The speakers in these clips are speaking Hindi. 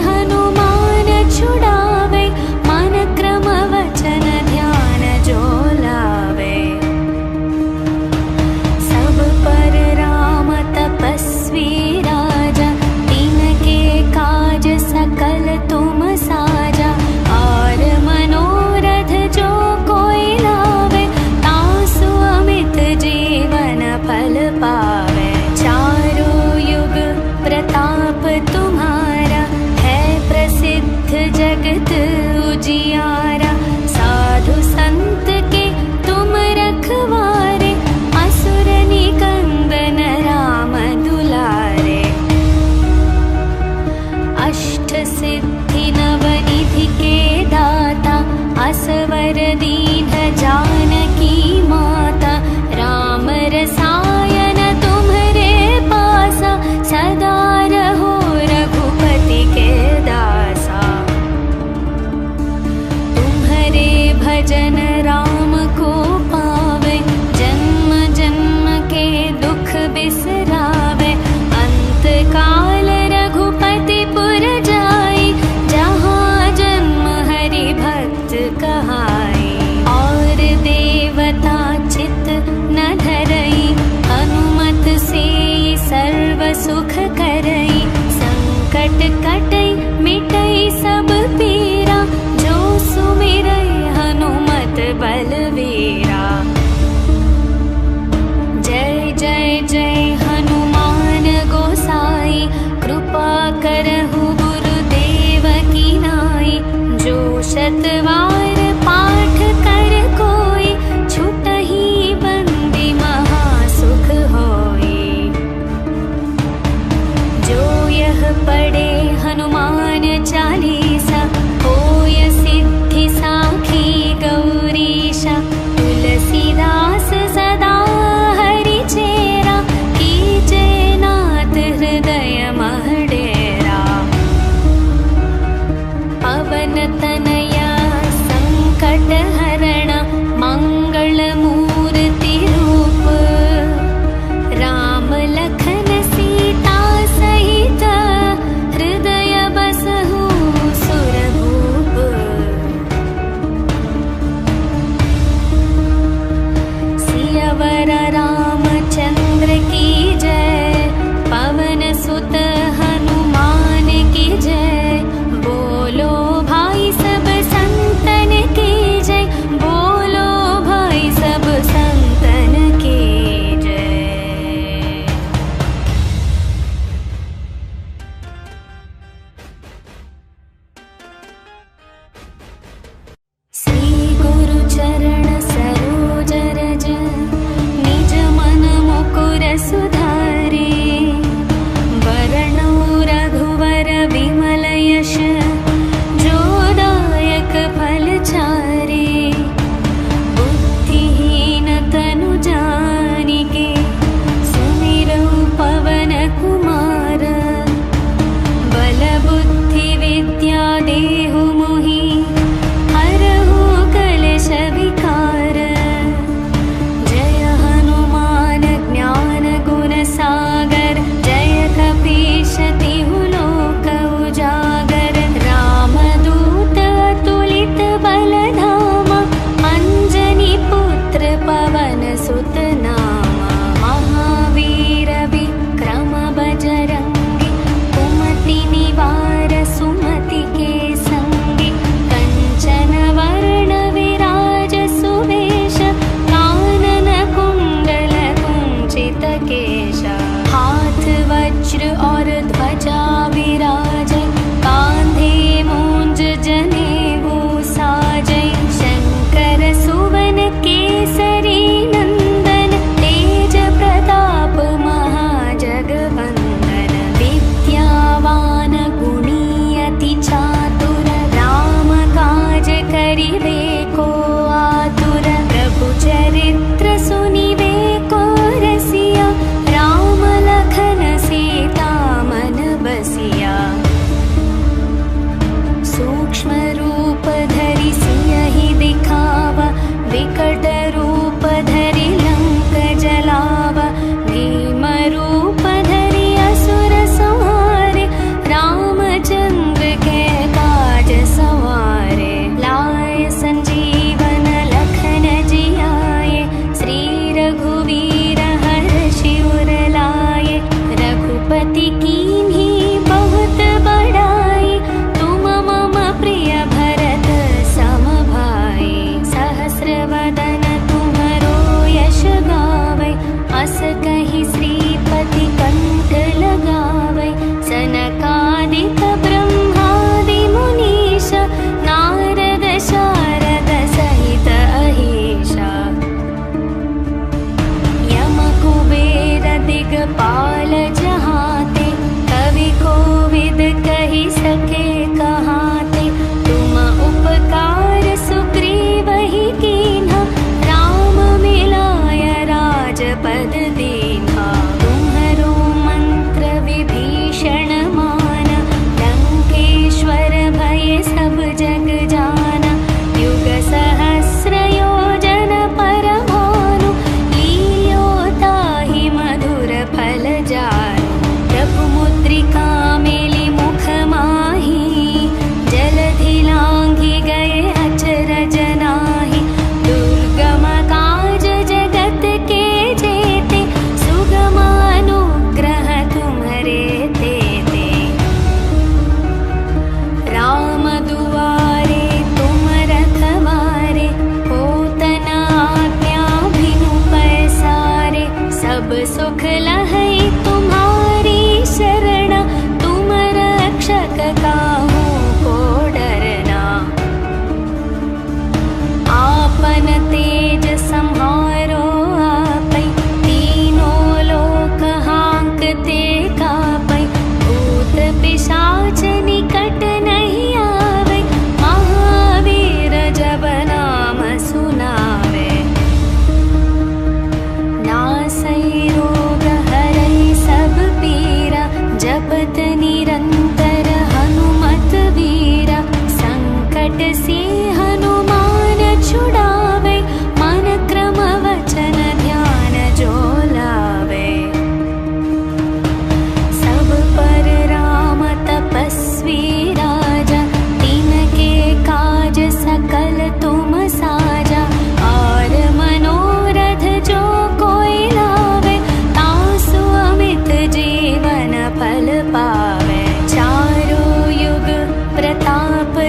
हनुमान छुड़ावे, मन क्रम वचन ध्यान जो लावे। सब पर राम तपस्वी राजा, तिनके काज सकल तुम साजा। और मनोरथ जो कोई लावे, तासु अमित जीवन फल पावे। चारों युग प्रताप तुम्हारा, है प्रसिद्ध जगत उजियारा। साधु संत के तुम रखवारे, असुर निकंदन राम दुलारे। अष्ट सिद्धि नवनिधि के दाता, असवर दीन जानकी माता। राम रसायन तुम्हरे पासा, सदा रहो रघुपति के दासा।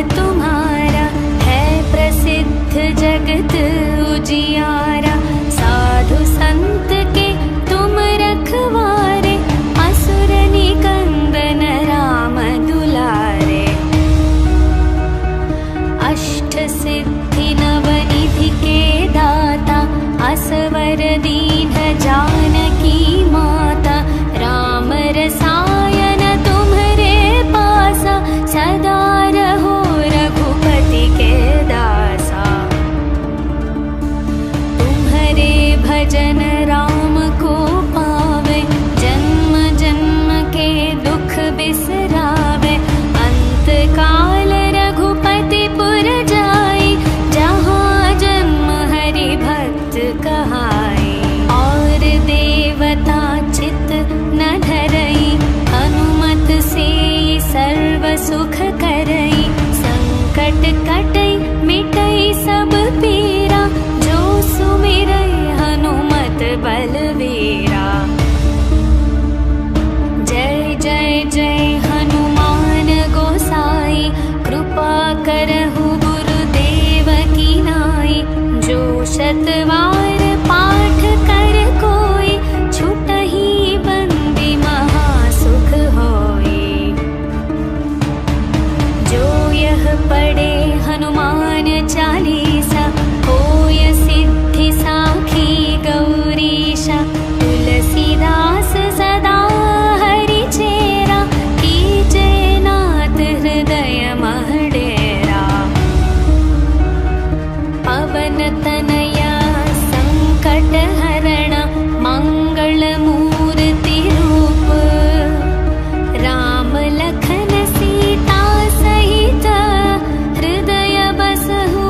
तुम्हारा, है प्रसिद्ध जगत उजियारा। साधु संत के तुम रखवारे, असुर निकंदन राम दुलारे। अष्ट सिद्धि नवनिधि के दाता, असवर दीन जानकी माता। राम रसायन तुम्हरे पासा, सदा रहो रघुपति के दासा। तुम्हरे भजन राम को पावे, जन्म जन्म के दुख बिसरावे। अंत काल रघुपति पुर जाई, जहाँ जन्म हरि भक्त कहाई। और देवता चित न धरई, हनुमत से सर्व सुख करई। संकट कटई मिटई सब पीरा, जो सुमिरई हनुमत बलवीरा। जय जय जय हनुमान गोसाई, कृपा करहु गुरुदेव की नाई। जो शतवार पाठ कर कोई, छुटहि बंदी महासुख होई। जो यह पढ़े हनुमान चालीसा, होय सिद्धि साखी गौरीशा। तुलसीदास सदा हरि चेरा, कीजे नाथ हृदय मह डेरा। पवन तनया संकट हरण, मंगल मूर्ति रूप। राम लखन सीता सहित, हृदय बसहु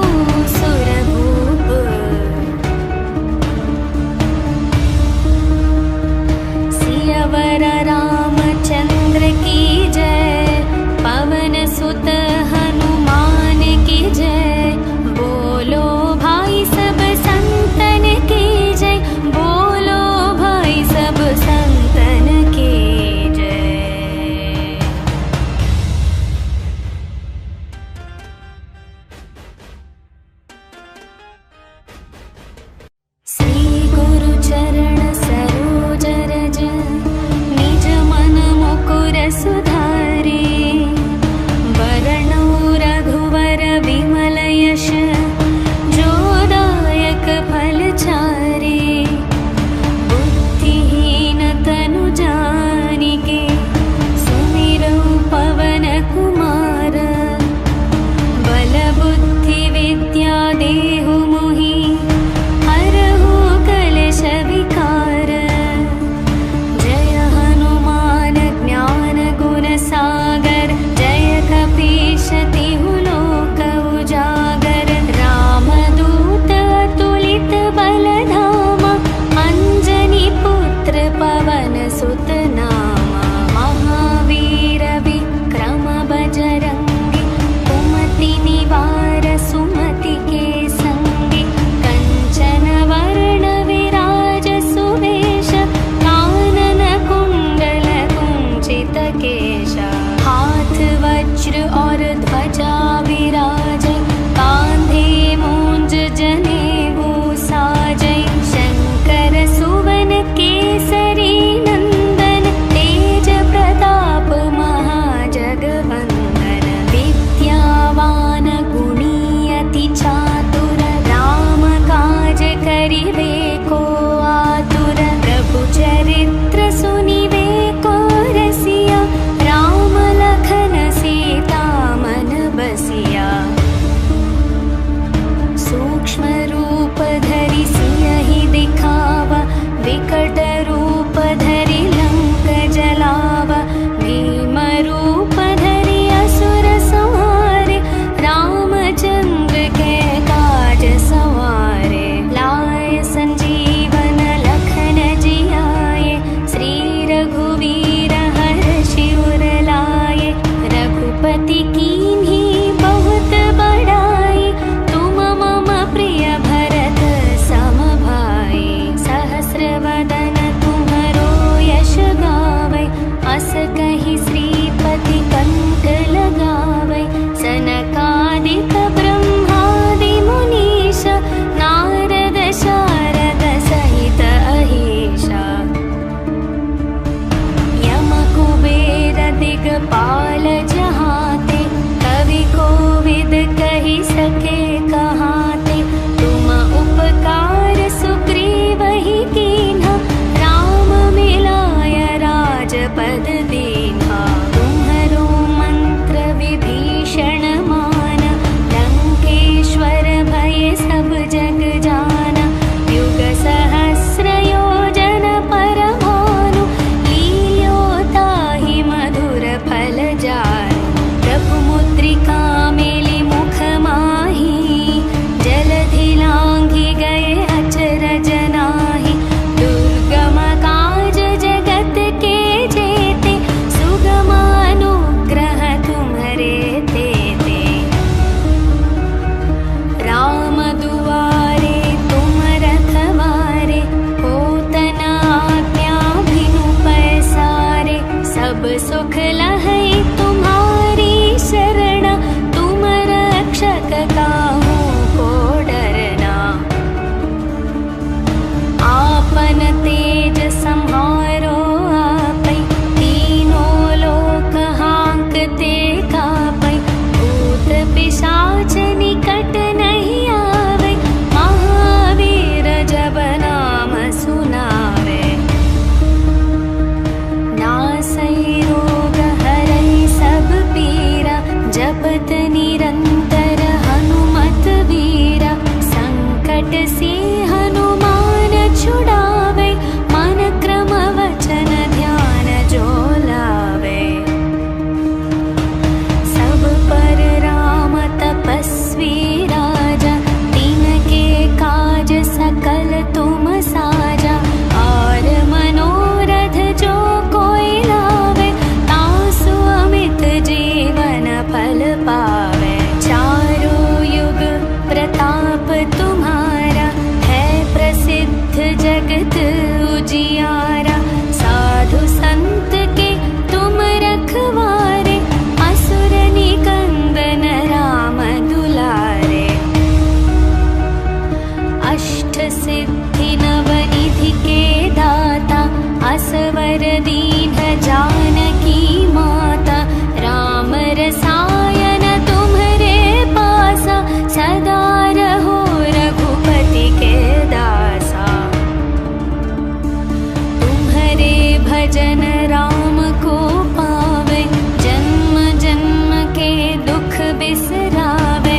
मिट से हनुमान छुड़ावे, मन क्रम वचन ध्यान जो लावे। सब पर राम तपस्वी राजा, तिनके काज सकल तुम साजा। और मनोरथ जो कोई लावे, तासु अमित जीवन फल पावे। चारों युग प्रताप तुम्हारा, है प्रसिद्ध जगत उजियारा। साधु संत के तुम रखवारे, असुर निकंदन राम दुलारे। अष्ट सिद्धि नवनिधि के दाता, असवर दीन जानकी माता। राम रसायन तुम्हरे पासा, सदा रहो रघुपति के दासा। तुम्हरे भजन राम को पावे, जन्म जन्म के दुख बिसरावे।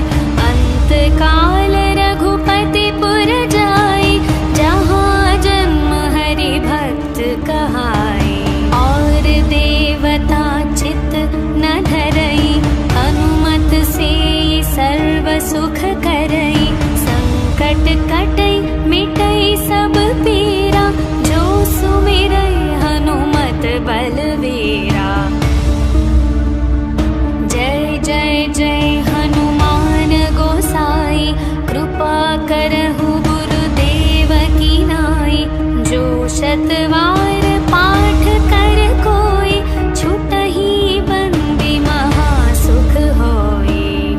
अंत काल रघुपति पुर जाई, जहाँ जन्म हरि भक्त कहाई। और देवता चित न धरई, हनुमत से सर्व सुख करई। संकट कटई मिटई सब पीरा, जो सुमिरई हनुमत बलवीरा। जय जय जय हनुमान गोसाई, कृपा करहु गुरुदेव की नाई। जो शतवार पाठ कर कोई, छुटहि बंदी महासुख होई।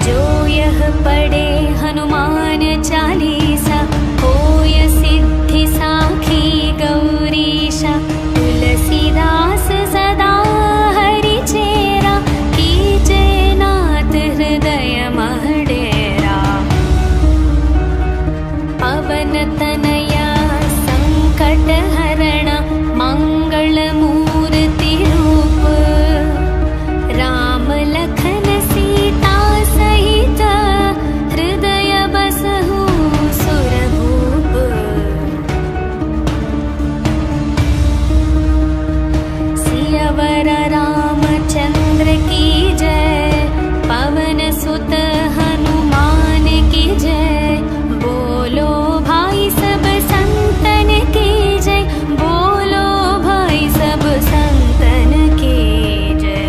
जो यह पढ़े हनुमान चालीसा, होय सिद्धि साखी गौरीशा। तुलसीदास सदा हरि चेरा, कीजे नाथ हृदय मह डेरा। पवन तनया संकट हरण, मंगल मूर्ति रूप। राम लखन सीता सहित, हृदय बसहु सुरभूप। सियावर रामचंद्र की जय, पवन सुत हनुमान की जय। बोलो भाई सब संतन की जय, बोलो भाई सब संतन की जय।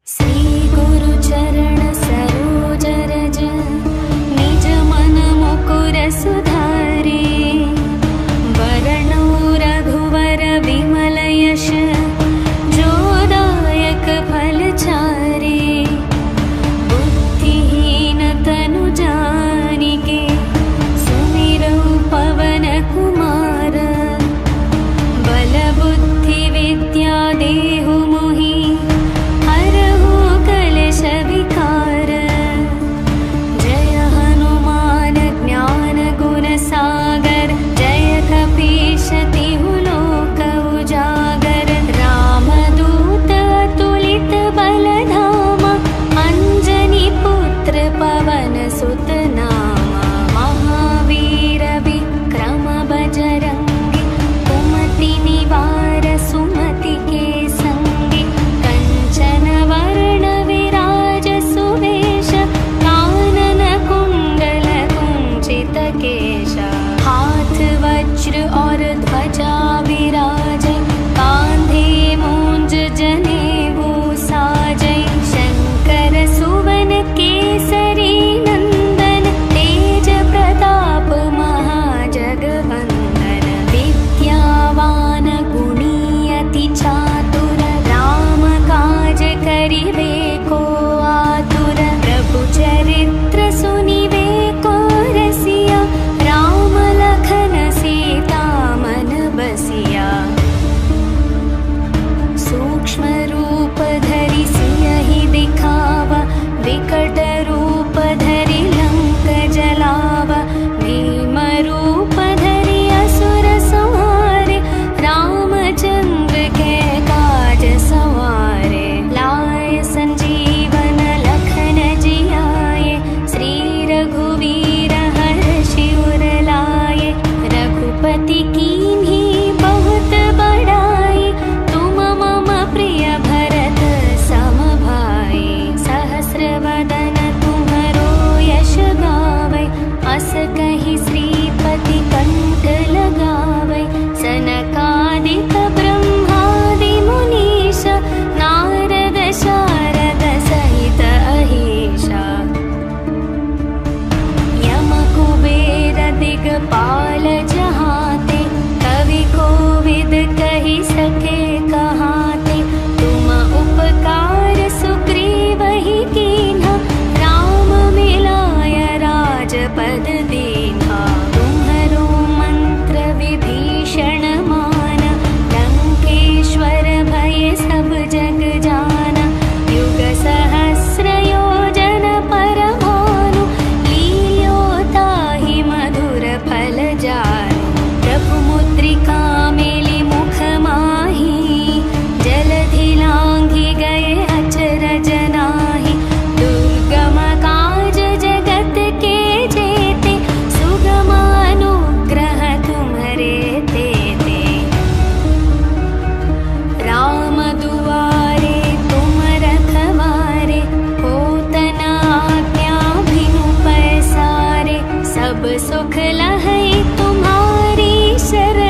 श्री गुरु चरण सरोज रज, निज मन मुकुर सुधारे। वरणो रघुवर विमल यश, जो दायक फल चारे। बुद्धिहीन तनु जानिके, सुमिरौ पवन कुमार। बल बुद्धि विद्या देहु मोहि, हरहु कलेश विकार। जय हनुमान ज्ञान गुण सागर, जय कपीश तिहु लोक उजागर। रामदूत अतुलित बल धामा, अंजनी पुत्र पवन सुत नामा। महावीर विक्रम बजरंगी, कुमति निवार सुमति के संगी। कंचन वर्ण विराज सुवेश, कानन कुंडल कुंचित केश। हाथ वज्र और ध्वजा विराजै, कांधे मूंज जनेऊ साजै। शंकर सुवन केसरी नंदन, तेज प्रताप महाजगवंदन। विद्यावान गुणी अति चातुर, राम काज करिवे को आतुर। प्रभु चरित्र सुनिवे को रसिया, राम लखन सीता मन ताहि श्रीपति कंठ लगावै। सनकादिक ब्रह्मादि मुनीश नारद शारद सहित अहीशा। यम कुबेर दिगपाल जहाते कवि कोविद कहि सके कहाते। तुम उपकार सुग्रीवहि कीन्हा राम मिलाय राजपद दीन्हा। तुम्हरो मंत्र विभीषण माना लंकेश्वर भय सब जग जाना। युग सहस्र योजन पर भानु लील्यो ताहि मधुर फल जानु। प्रभु मुद्रिका मेलि मुख माहि जलधि लांघि गए अचरज नाहि। दुर्गम काज जगत के जेते सुगम अनुग्रह तुम्हरे तेते। राम दुआरे तुम रखवारे होत न आज्ञा बिनु पैसारे। सब सुख लहै तुम्हारी शरण